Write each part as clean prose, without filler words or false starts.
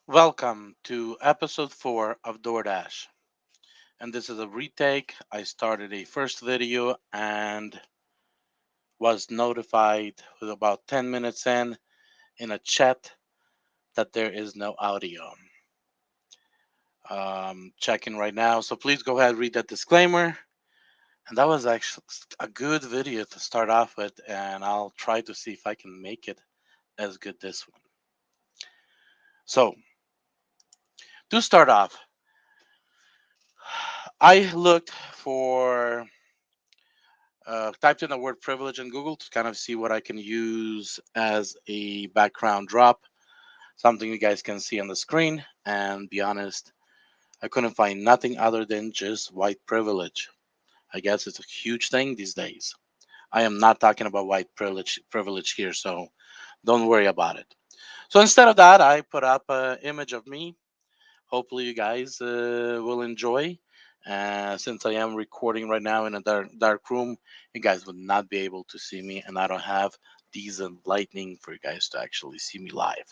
Welcome to episode 4 of DoorDash. And this is a retake. I started a first video and was notified with about 10 minutes in a chat that there is no audio. Checking right now. So please go ahead, read that disclaimer. And that was actually a good video to start off with. And I'll try to see if I can make it as good this one. So to start off, I looked for typed in the word privilege in Google to kind of see what I can use as a background drop, something you guys can see on the screen. And be honest, I couldn't find nothing other than just white privilege. I guess it's a huge thing these days. I am not talking about white privilege here, so don't worry about it. So instead of that, I put up an image of me. Hopefully, you guys will enjoy. Since I am recording right now in a dark room, you guys would not be able to see me, and I don't have decent lighting for you guys to actually see me live.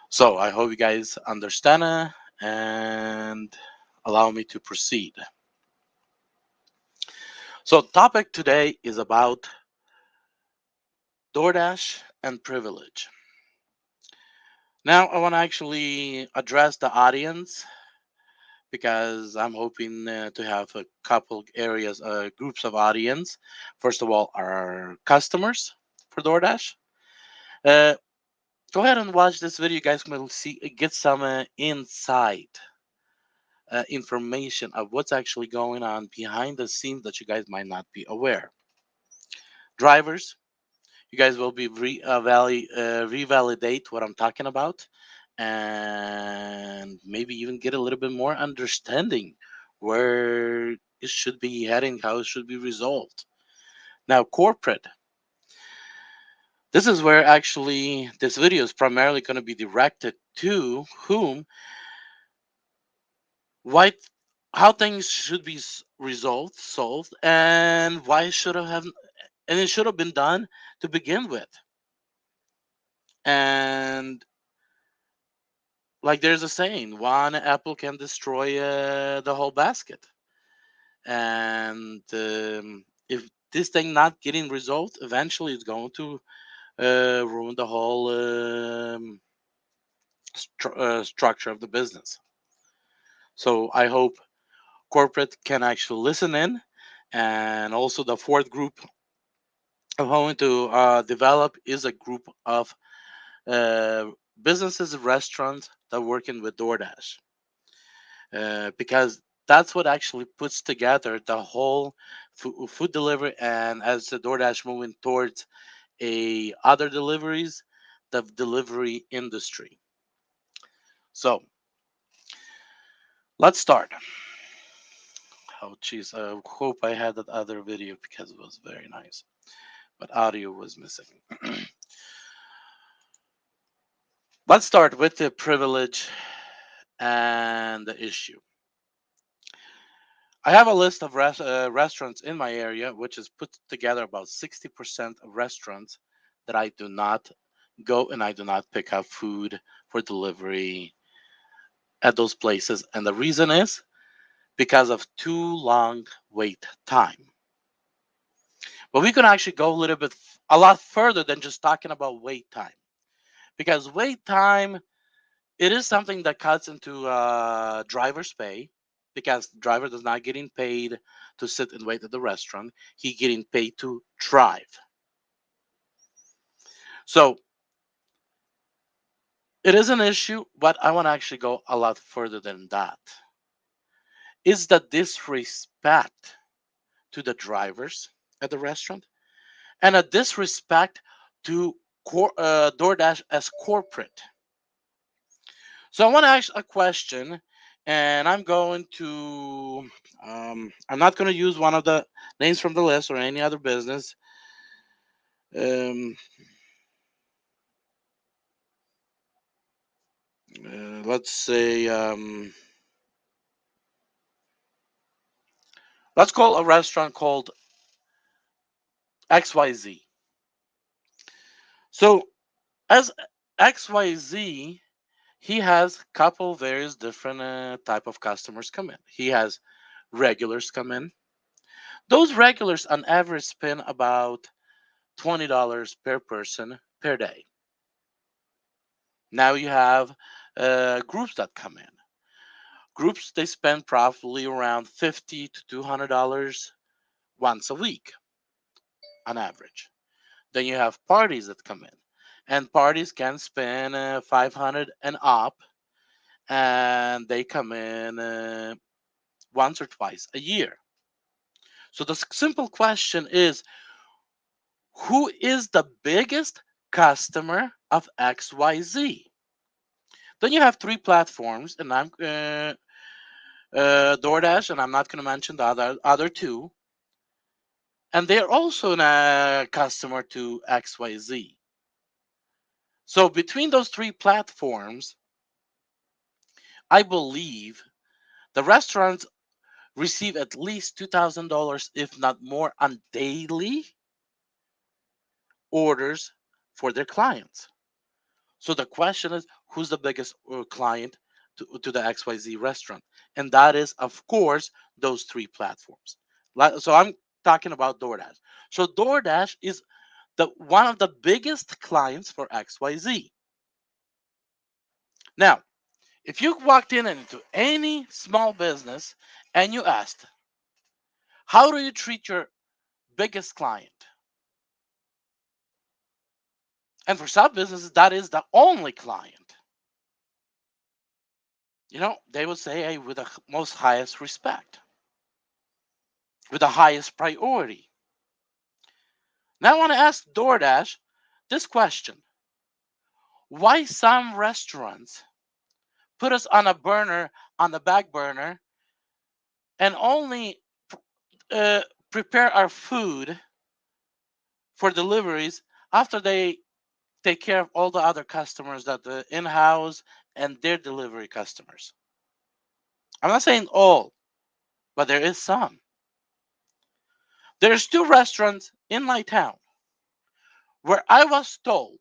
So I hope you guys understand and allow me to proceed. So, topic today is about DoorDash and privilege. Now, I want to actually address the audience because I'm hoping to have a couple areas, groups of audience. First of all, our customers for DoorDash. Uh, Go ahead and watch this video. You guys will see get some insight, information of what's actually going on behind the scenes that you guys might not be aware. Drivers, you guys will be revalidate what I'm talking about, and maybe even get a little bit more understanding where it should be heading, how it should be resolved. Now, corporate. This is where actually this video is primarily going to be directed to whom, why, how things should be resolved, solved, and why should have, and it should have been done to begin with. And like there's a saying, one apple can destroy the whole basket. And if this thing not getting resolved, eventually it's going to ruin the whole structure of the business. So I hope corporate can actually listen in, and also the fourth group I'm going to develop is a group of uh, businesses, restaurants that are working with DoorDash, because that's what actually puts together the whole food delivery. And as the DoorDash moving towards a other deliveries, the delivery industry. So let's start. Oh, jeez. I hope I had that other video because it was very nice, but audio was missing. Let's start with the privilege and the issue. I have a list of restaurants in my area, which is put together about 60% of restaurants that I do not go and I do not pick up food for delivery at those places. And the reason is because of too long wait time. But we can actually go a little bit, a lot further than just talking about wait time. Because wait time, it is something that cuts into driver's pay, because driver does not getting paid to sit and wait at the restaurant. He getting paid to drive. So it is an issue, but I want to actually go a lot further than that. Is the disrespect to the drivers at the restaurant and a disrespect to DoorDash as corporate. So I want to ask a question, and I'm going to. I'm not going to use one of the names from the list or any other business. Um, let's say, let's call a restaurant called XYZ. So as XYZ, he has a couple various different type of customers come in. He has regulars come in. Those regulars on average spend about $20 per person per day. Now you have groups that come in. Groups, they spend probably around $50 to $200 once a week on average. Then you have parties that come in, and parties can spend 500 and up, and they come in once or twice a year. So the simple question is, who is the biggest customer of XYZ? Then you have three platforms, and I'm DoorDash, and I'm not going to mention the other two, and they're also a customer to XYZ. So between those three platforms, I believe the restaurants receive at least $2,000, if not more, on daily orders for their clients. So the question is, who's the biggest client to the XYZ restaurant? And that is, of course, those three platforms. So I'm talking about DoorDash. So DoorDash is the one of the biggest clients for XYZ. Now, if you walked in into any small business and you asked, how do you treat your biggest client? And for some businesses, that is the only client. They would say, hey, with the most highest respect, with the highest priority. Now I want to ask DoorDash this question. Why some restaurants put us on a burner, on the back burner, and only uh, prepare our food for deliveries after they take care of all the other customers that the in-house and their delivery customers? I'm not saying all, but there is some. There's two restaurants in my town where I was told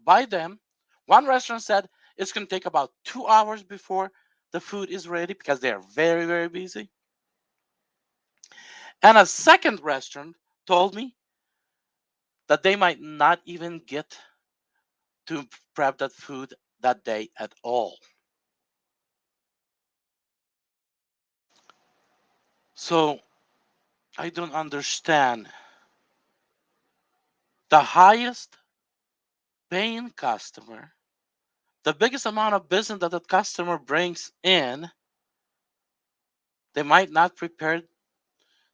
by them. One restaurant said it's going to take about 2 hours before the food is ready because they are very, very busy. And a second restaurant told me that they might not even get to prep that food that day at all. So I don't understand. The highest paying customer, the biggest amount of business that that customer brings in, they might not prepare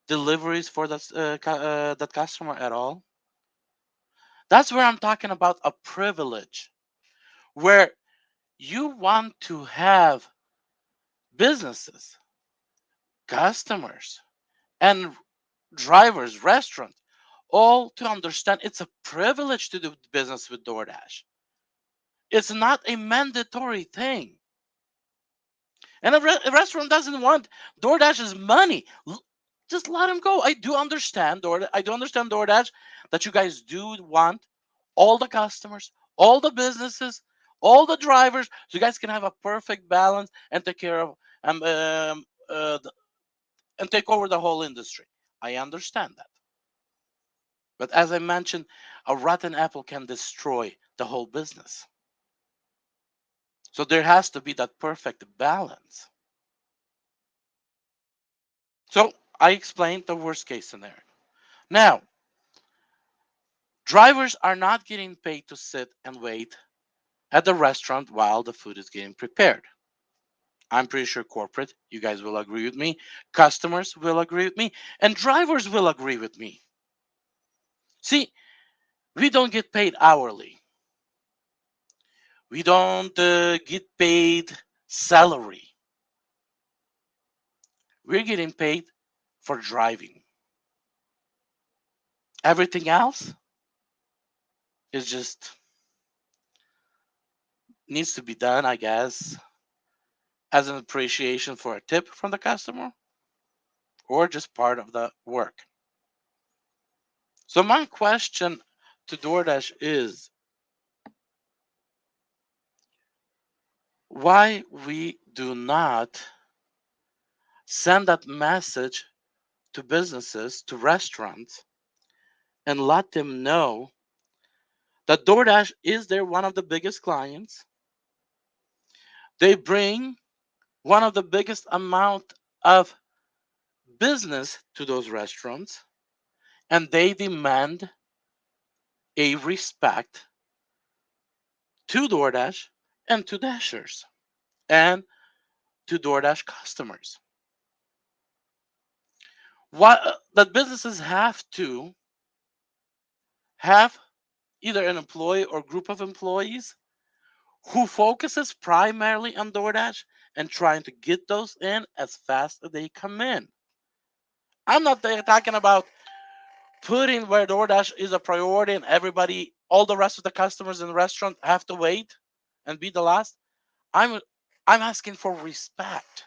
deliveries for that customer at all. That's where I'm talking about a privilege, where you want to have businesses, customers, and drivers, restaurants, all to understand it's a privilege to do business with DoorDash. It's not a mandatory thing. And a restaurant doesn't want DoorDash's money. Just let them go. I do understand DoorDash that you guys do want all the customers, all the businesses, all the drivers, so you guys can have a perfect balance and take care of and take over the whole industry. I understand that. But as I mentioned, a rotten apple can destroy the whole business. So there has to be that perfect balance. So I explained the worst case scenario. Now, drivers are not getting paid to sit and wait at the restaurant while the food is getting prepared. I'm pretty sure corporate, you guys will agree with me, customers will agree with me, and drivers will agree with me. See, we don't get paid hourly. We don't get paid salary. We're getting paid for driving. Everything else is just needs to be done, I guess, as an appreciation for a tip from the customer or just part of the work. So my question to DoorDash is, Why we do not send that message to businesses, to restaurants, and let them know that DoorDash is their one of the biggest clients. They bring one of the biggest amount of business to those restaurants, and they demand a respect to DoorDash and to Dashers and to DoorDash customers. What that businesses have to have either an employee or group of employees who focuses primarily on DoorDash and trying to get those in as fast as they come in. I'm not talking about putting where DoorDash is a priority and everybody, all the rest of the customers in the restaurant have to wait and be the last. I'm I'm asking for respect.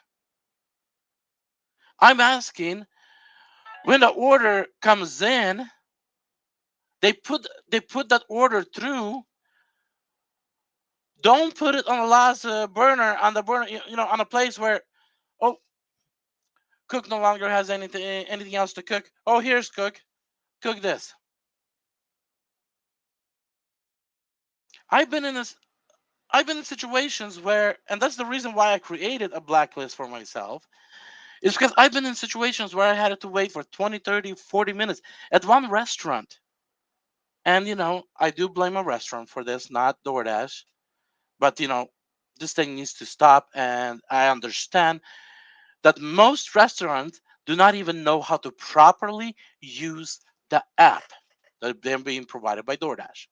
I'm asking when the order comes in, they put that order through. Don't put it on the last burner on the burner, on a place where, oh, cook no longer has anything else to cook. Oh, here's cook this. I've been in this. I've been in situations where, and that's the reason why I created a blacklist for myself, is because I've been in situations where I had to wait for 20, 30, 40 minutes at one restaurant. And, I do blame a restaurant for this, not DoorDash. But, this thing needs to stop. And I understand that most restaurants do not even know how to properly use the app that they're being provided by DoorDash.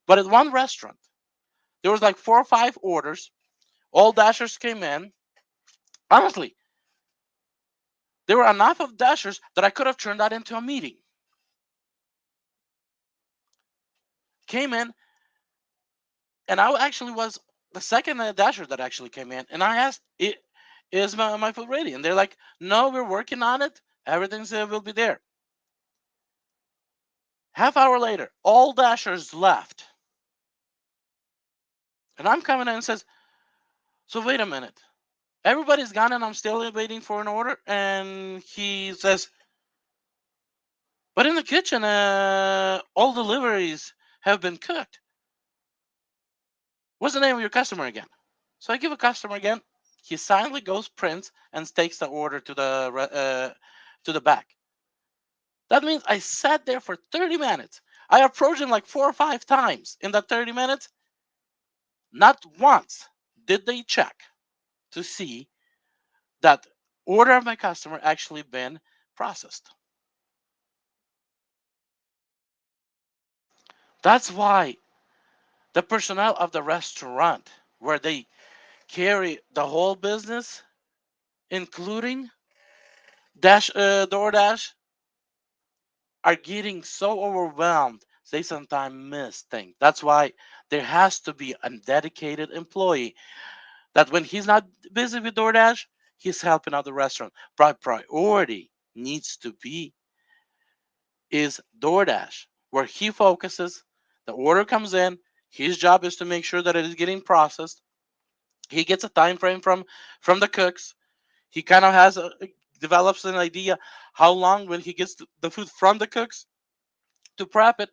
But at one restaurant, there was like 4 or 5 orders. All Dashers came in. Honestly, there were enough of Dashers that I could have turned that into a meeting. Came in, and I actually was the second Dasher that actually came in. And I asked, Is my food ready? And they're like, No, we're working on it. Everything's will be there. Half hour later, all Dashers left. And I'm coming in and says, So wait a minute. Everybody's gone and I'm still waiting for an order. And he says, But in the kitchen, all deliveries have been cooked. What's the name of your customer again? So I give a customer again. He silently goes, prints, and takes the order to the back. That means I sat there for 30 minutes. I approached him like 4 or 5 times in that 30 minutes. Not once did they check to see that order of my customer actually been processed. That's why the personnel of the restaurant, where they carry the whole business, including DoorDash, are getting so overwhelmed they sometimes miss things. That's why there has to be a dedicated employee that when he's not busy with DoorDash, he's helping out the restaurant. But priority needs to be is DoorDash, where he focuses. The order comes in. His job is to make sure that it is getting processed. He gets a time frame from the cooks. He kind of develops an idea how long when he gets the food from the cooks to prep it,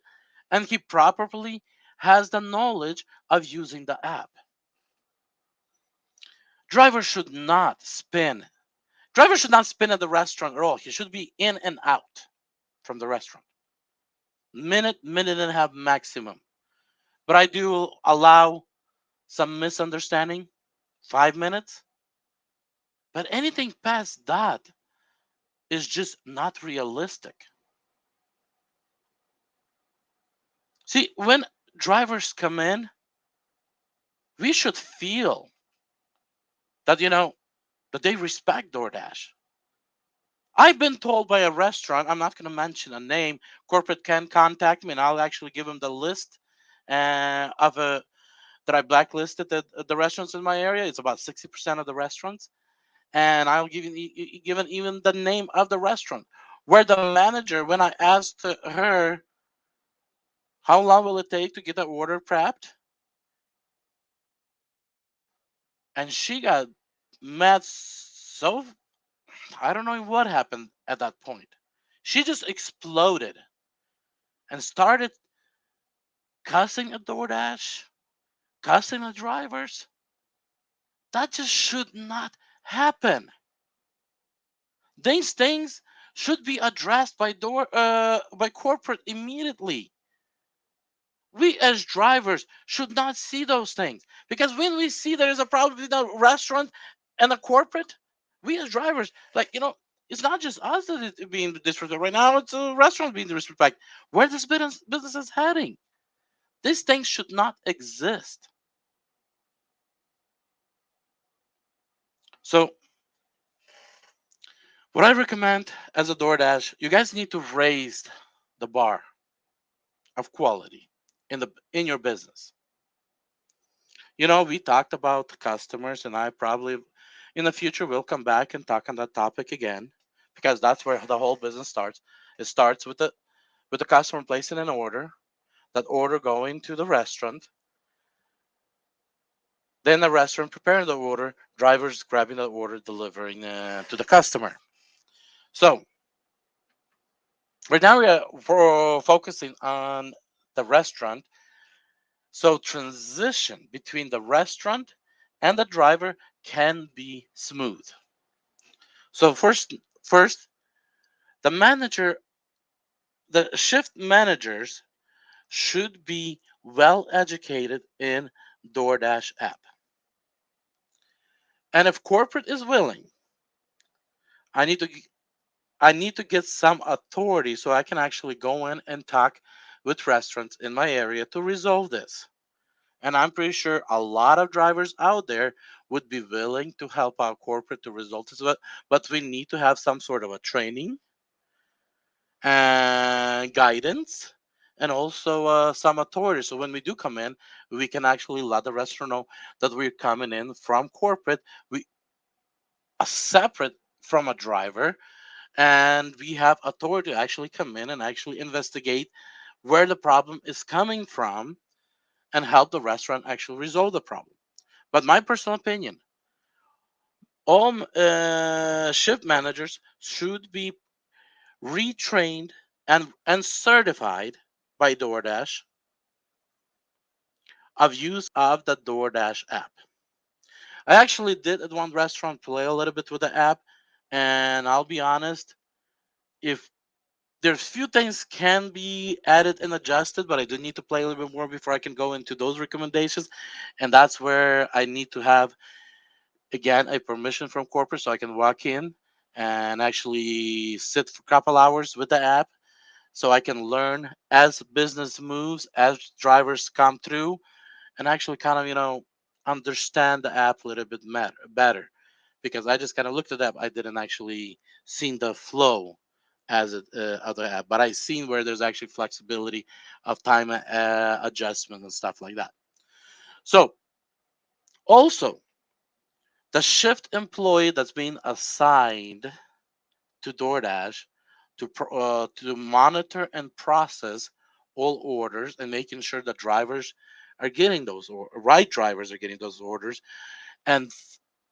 and he properly has the knowledge of using the app. Driver should not spin. Driver should not spin at the restaurant at all. He should be in and out from the restaurant. Minute and a half maximum. But I do allow some misunderstanding. 5 minutes. But anything past that is just not realistic. See, when drivers come in, we should feel that that they respect DoorDash. I've been told by a restaurant, I'm not going to mention a name, corporate can contact me and I'll actually give them the list of that I blacklisted the restaurants in my area. It's about 60% of the restaurants. And I'll give you given even the name of the restaurant where the manager, when I asked her, how long will it take to get the order prepped? and she got mad. So I don't know what happened at that point. She just exploded and started cussing at DoorDash, cussing at drivers. That just should not happen. These things should be addressed by corporate immediately. We as drivers should not see those things, because when we see there is a problem with a restaurant and a corporate, we as drivers, like, it's not just us that is being disrespected right now, it's a restaurant being disrespected. Where this business is heading, these things should not exist. So what I recommend as a DoorDash, you guys need to raise the bar of quality in your business. We talked about customers, and I probably in the future will come back and talk on that topic again, because that's where the whole business starts. It starts with the customer placing an order, that order going to the restaurant, then the restaurant preparing the order, drivers grabbing the order, delivering to the customer. So right now we are focusing on the restaurant. So transition between the restaurant and the driver can be smooth. So first, the manager, the shift managers should be well educated in DoorDash app. And if corporate is willing, I need to I need to get some authority so I can actually go in and talk with restaurants in my area to resolve this. And I'm pretty sure a lot of drivers out there would be willing to help out corporate to resolve this, but we need to have some sort of a training and guidance, and also some authority. So when we do come in, we can actually let the restaurant know that we're coming in from corporate. We are separate from a driver, and we have authority to actually come in and actually investigate where the problem is coming from and help the restaurant actually resolve the problem. But my personal opinion, all shift managers should be retrained and certified by DoorDash of use of the DoorDash app. I actually did at one restaurant play a little bit with the app, and I'll be honest, if there's few things can be added and adjusted, but I do need to play a little bit more before I can go into those recommendations, and that's where I need to have again a permission from corporate so I can walk in and actually sit for a couple hours with the app so I can learn as business moves, as drivers come through, and actually kind of understand the app a little bit better, because I just kind of looked at the app. I didn't actually seen the flow as other app, but I seen where there's actually flexibility of time adjustment and stuff like that. So also the shift employee that's being assigned to DoorDash to monitor and process all orders and making sure that drivers are getting those, or right drivers are getting those orders, and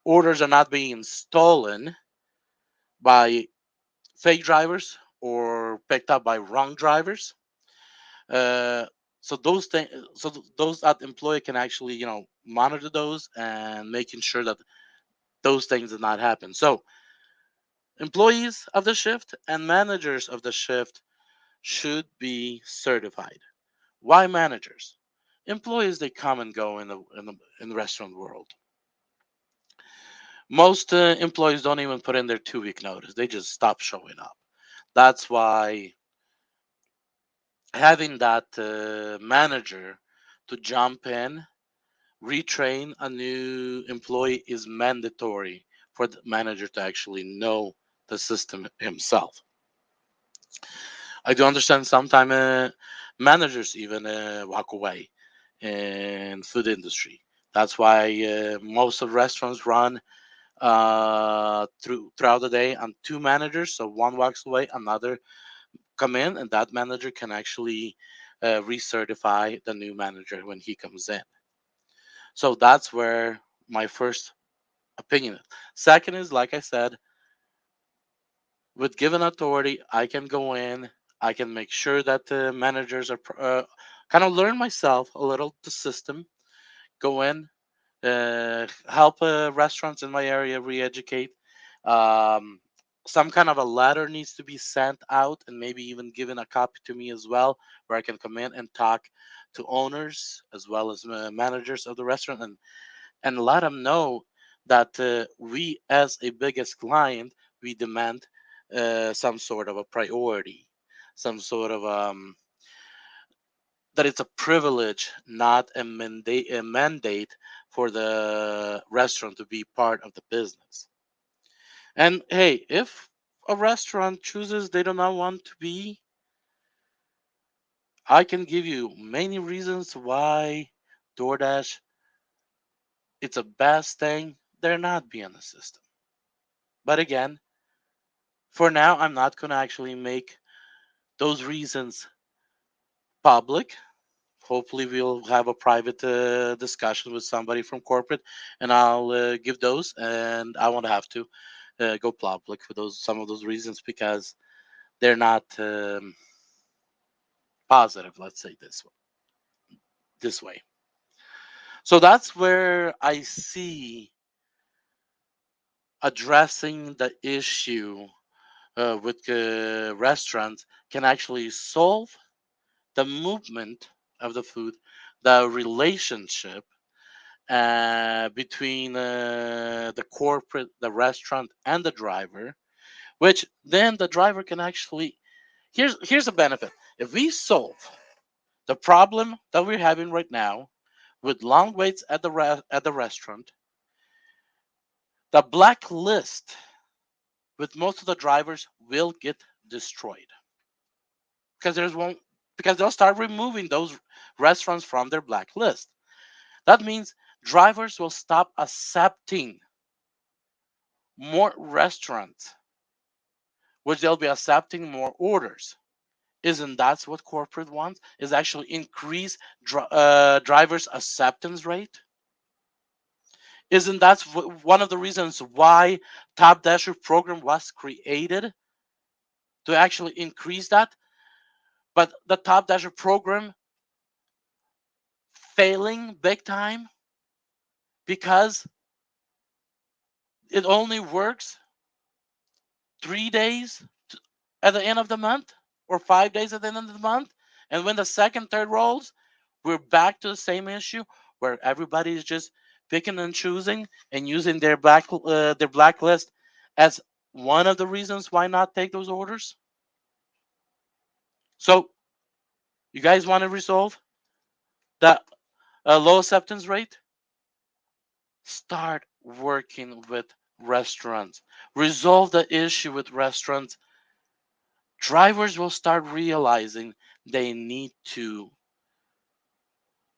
orders are not being stolen by fake drivers or picked up by wrong drivers. Uh, so those things, those that employee can actually monitor those and making sure that those things did not happen. So employees of the shift and managers of the shift should be certified. Why managers? Employees, they come and go in the restaurant world. Most employees don't even put in their 2 week notice. They just stop showing up. That's why having that manager to jump in, retrain a new employee is mandatory for the manager to actually know the system himself. I do understand sometimes managers even walk away in food industry. That's why most of restaurants run throughout the day on two managers. So one walks away, another come in, and that manager can actually recertify the new manager when he comes in. So that's where my first opinion. Second is, like I said, with given authority, I can go in. I can make sure that the managers are kind of learn myself a little the system. Go in, help restaurants in my area re-educate. Um, some kind of a letter needs to be sent out and maybe even given a copy to me as well, where I can come in and talk to owners as well as managers of the restaurant and let them know that we as a biggest client we demand some sort of a priority, some sort of that it's a privilege, not a mandate for the restaurant to be part of the business. And hey, if a restaurant chooses they do not want to be, I can give you many reasons why DoorDash it's a best thing they're not being a system. But again, for now, I'm not going to actually make those reasons public. Hopefully, we'll have a private discussion with somebody from corporate, and I'll give those. And I won't have to go public for those some of those reasons because they're not positive. Let's say this way. So that's where I see addressing the issue with restaurants can actually solve the movement of the food, the relationship between the corporate, the restaurant, and the driver, which then the driver can actually. Here's a benefit. If we solve the problem that we're having right now with long waits at the restaurant, the blacklist with most of the drivers will get destroyed because there's one because they'll start removing those restaurants from their blacklist. That means drivers will stop accepting more restaurants, which they'll be accepting more orders. Isn't that what corporate wants? Is actually increase drivers' acceptance rate? Isn't that one of the reasons why Top Dasher program was created to actually increase that? But the Top Dasher program failing big time because it only works 3 days at the end of the month or 5 days at the end of the month. And when the second, third rolls, we're back to the same issue where everybody is just picking and choosing and using their blacklist as one of the reasons why not take those orders. So you guys want to resolve that low acceptance rate? Start working with restaurants. Resolve the issue with restaurants. Drivers will start realizing they need to.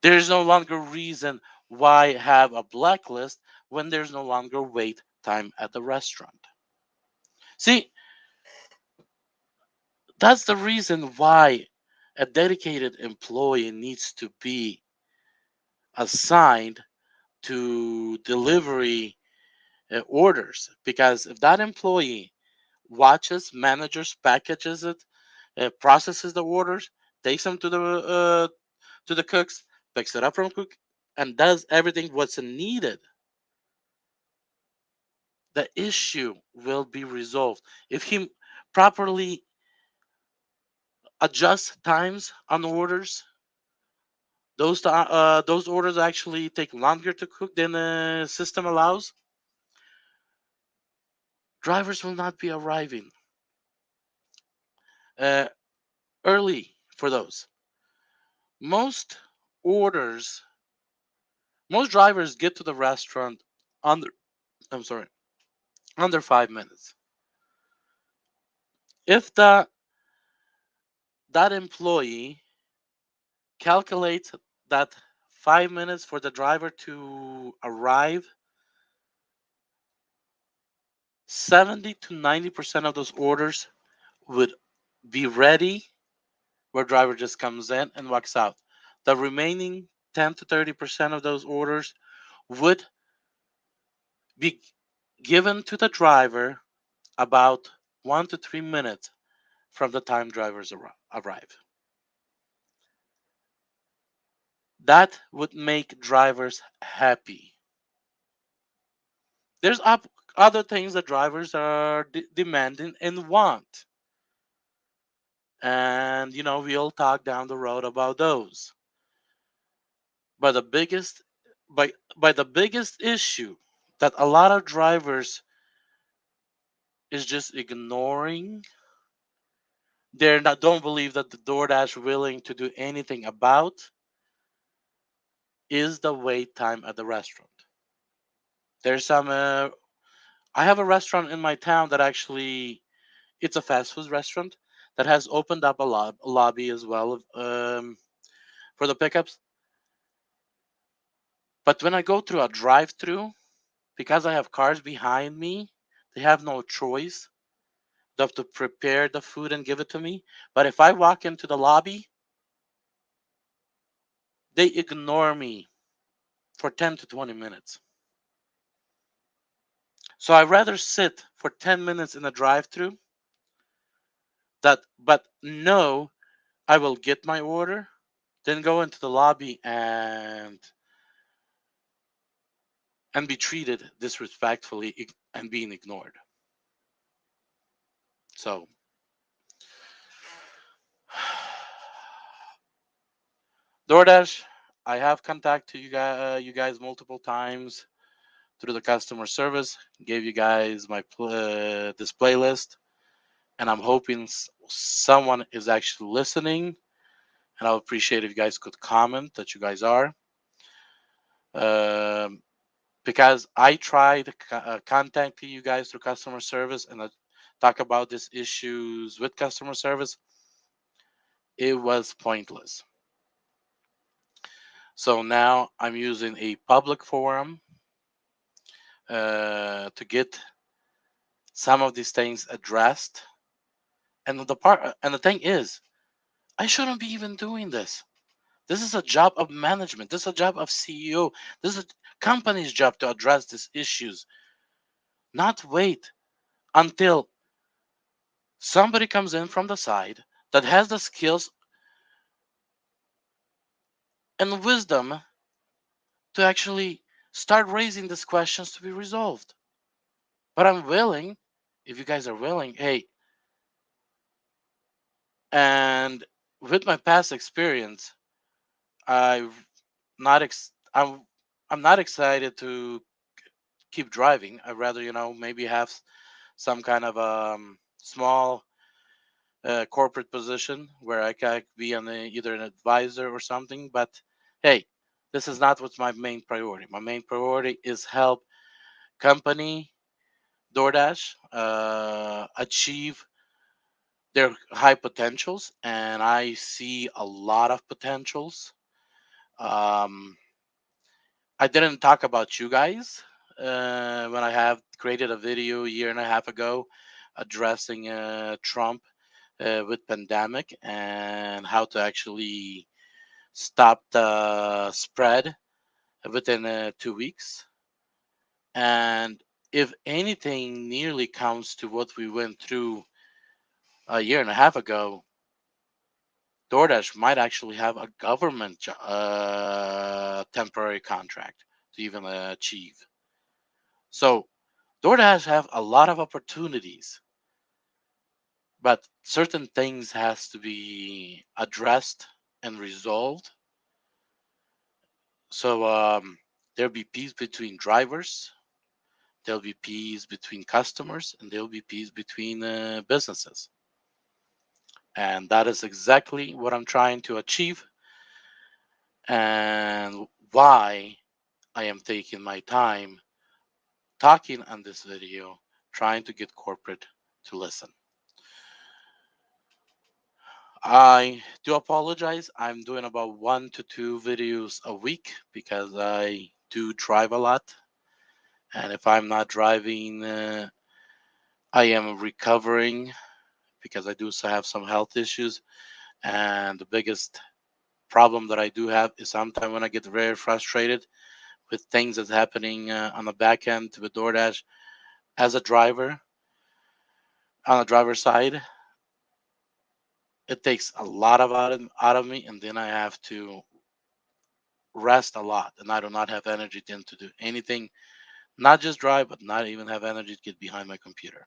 There's no longer reason why have a blacklist when there's no longer wait time at the restaurant. See, that's the reason why a dedicated employee needs to be assigned to delivery orders because if that employee watches, manages, packages it, processes the orders, takes them to the cooks, picks it up from cook, and does everything what's needed, the issue will be resolved. If he properly adjusts times on the orders, those orders actually take longer to cook than the system allows. Drivers will not be arriving uh, early for those. Most orders, most drivers get to the restaurant under, I'm sorry, under 5 minutes. If that employee calculates that 5 minutes for the driver to arrive, 70 to 90% of those orders would be ready where driver just comes in and walks out. The remaining 10 to 30% of those orders would be given to the driver about 1 to 3 minutes from the time drivers arrive. That would make drivers happy. There's other things that drivers are demanding and want. And, we'll talk down the road about those. But the biggest issue that a lot of drivers is just ignoring, they're not don't believe that the DoorDash willing to do anything about, is the wait time at the restaurant. There's some I have a restaurant in my town that actually, it's a fast food restaurant that has opened up a lobby as well, for the pickups. But when I go through a drive-through, because I have cars behind me, they have no choice. They have to prepare the food and give it to me. But if I walk into the lobby, they ignore me for 10 to 20 minutes. So I rather sit for 10 minutes in a drive-through, but know I will get my order, then go into the lobby and be treated disrespectfully and being ignored. So, DoorDash, I have contacted you guys multiple times through the customer service. Gave you guys this playlist, and I'm hoping someone is actually listening. And I'll appreciate if you guys could comment that you guys are. Um, because I tried contacting you guys through customer service and I talk about these issues with customer service. It was pointless. So now I'm using a public forum to get some of these things addressed. And the thing is, I shouldn't be even doing this. This is a job of management. This is a job of CEO. This is a company's job to address these issues, not wait until somebody comes in from the side that has the skills and wisdom to actually start raising these questions to be resolved. But I'm willing, if you guys are willing, hey, and with my past experience, I've not ex- I'm not excited to keep driving. I'd rather, maybe have some kind of small corporate position where I can be either an advisor or something. But hey, this is not what's my main priority. My main priority is help company DoorDash achieve their high potentials, and I see a lot of potentials. Um, I didn't talk about you guys when I have created a video a year and a half ago addressing Trump with pandemic and how to actually stop the spread within 2 weeks. And if anything nearly comes to what we went through a year and a half ago, DoorDash might actually have a government temporary contract to even achieve. So DoorDash have a lot of opportunities, but certain things has to be addressed and resolved. So there'll be peace between drivers, there'll be peace between customers, and there'll be peace between businesses. And that is exactly what I'm trying to achieve, and why I am taking my time talking on this video, trying to get corporate to listen. I do apologize. I'm doing about 1 to 2 videos a week because I do drive a lot. And if I'm not driving, I am recovering because I do have some health issues. And the biggest problem that I do have is sometimes when I get very frustrated, with things that's happening on the back end with DoorDash as a driver on the driver's side. It takes a lot of out of me, and then I have to rest a lot, and I do not have energy then to do anything, not just drive, but not even have energy to get behind my computer.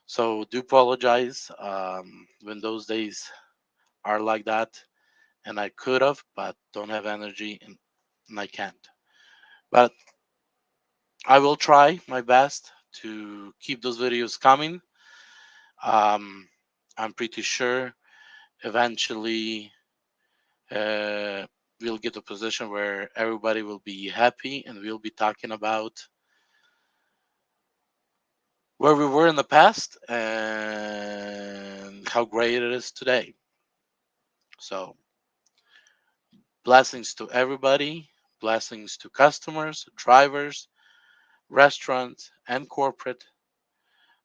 So do apologize when those days are like that, and I could have, but don't have energy, and I can't. But I will try my best to keep those videos coming. Um, I'm pretty sure eventually uh, we'll get a position where everybody will be happy and we'll be talking about where we were in the past and how great it is today. So, blessings to everybody, blessings to customers, drivers, restaurants, and corporate.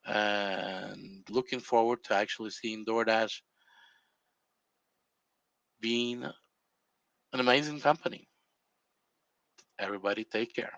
And looking forward to actually seeing DoorDash being an amazing company. Everybody, take care.